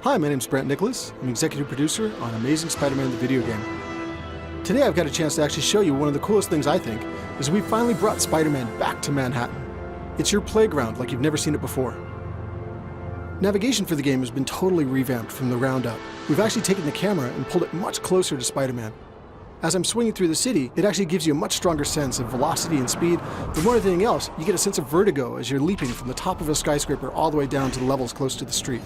Hi, my name's Brent Nicholas. I'm executive producer on Amazing Spider-Man the video game. Today I've got a chance to actually show you one of the coolest things I think, is we finally brought Spider-Man back to Manhattan. It's your playground like you've never seen it before. Navigation for the game has been totally revamped from the ground up. We've actually taken the camera and pulled it much closer to Spider-Man. As I'm swinging through the city, it actually gives you a much stronger sense of velocity and speed, but more than anything else, you get a sense of vertigo as you're leaping from the top of a skyscraper all the way down to the levels close to the street.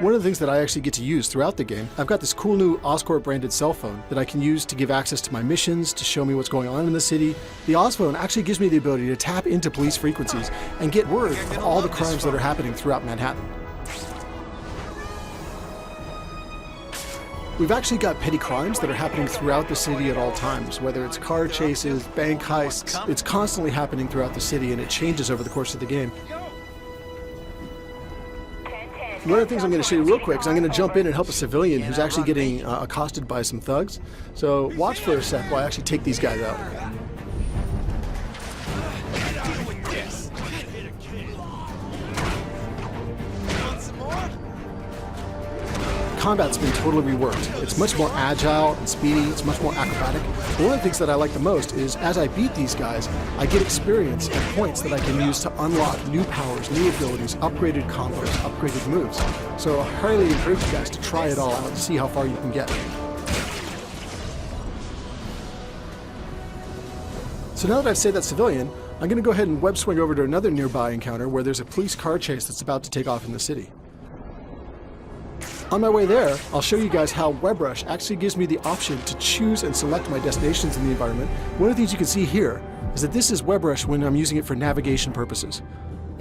One of the things that I actually get to use throughout the game, I've got this cool new Oscorp branded cell phone that I can use to give access to my missions, to show me what's going on in the city. The Osphone actually gives me the ability to tap into police frequencies and get word of all the crimes that are happening throughout Manhattan. We've actually got petty crimes that are happening throughout the city at all times, whether it's car chases, bank heists. It's constantly happening throughout the city and it changes over the course of the game. One of the things I'm going to show you real quick is I'm going to jump in and help a civilian who's actually getting accosted by some thugs. So watch for a sec while I actually take these guys out. Combat's been totally reworked. It's much more agile and speedy, it's much more acrobatic. But one of the things that I like the most is as I beat these guys, I get experience and points that I can use to unlock new powers, new abilities, upgraded combos, upgraded moves. So I highly encourage you guys to try it all out and see how far you can get. So now that I've saved that civilian, I'm going to go ahead and web swing over to another nearby encounter where there's a police car chase that's about to take off in the city. On my way there, I'll show you guys how WebRush actually gives me the option to choose and select my destinations in the environment. One of the things you can see here is that this is WebRush when I'm using it for navigation purposes.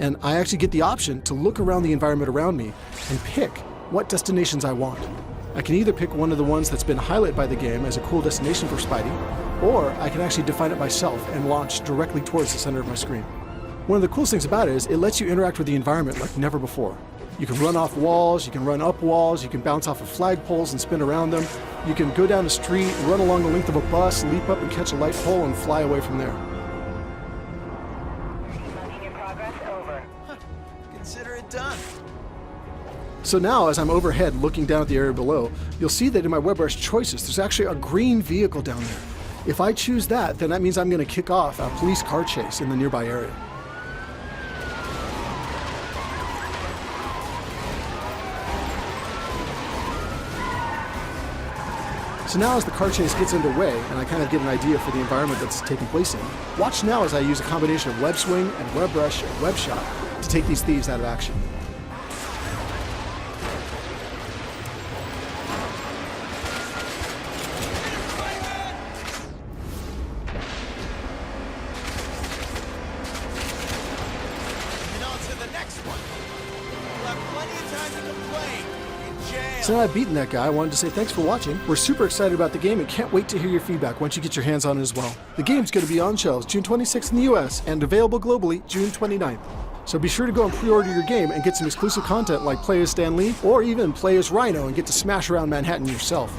And I actually get the option to look around the environment around me and pick what destinations I want. I can either pick one of the ones that's been highlighted by the game as a cool destination for Spidey, or I can actually define it myself and launch directly towards the center of my screen. One of the coolest things about it is it lets you interact with the environment like never before. You can run off walls, you can run up walls, you can bounce off of flagpoles and spin around them. You can go down a street, run along the length of a bus, leap up and catch a light pole and fly away from there. Loading in progress, over. Consider it done. So now, as I'm overhead looking down at the area below, you'll see that in my WebRush choices, there's actually a green vehicle down there. If I choose that, then that means I'm going to kick off a police car chase in the nearby area. So now as the car chase gets underway, and I kind of get an idea for the environment that's taking place in, watch now as I use a combination of web swing and WebRush and web shot to take these thieves out of action. And on to the next one. We'll have plenty of time to complain. In jail. So now I've beaten that guy, I wanted to say thanks for watching. We're super excited about the game and can't wait to hear your feedback once you get your hands on it as well. The game's going to be on shelves June 26th in the US and available globally June 29th. So be sure to go and pre-order your game and get some exclusive content like play as Stan Lee or even play as Rhino and get to smash around Manhattan yourself.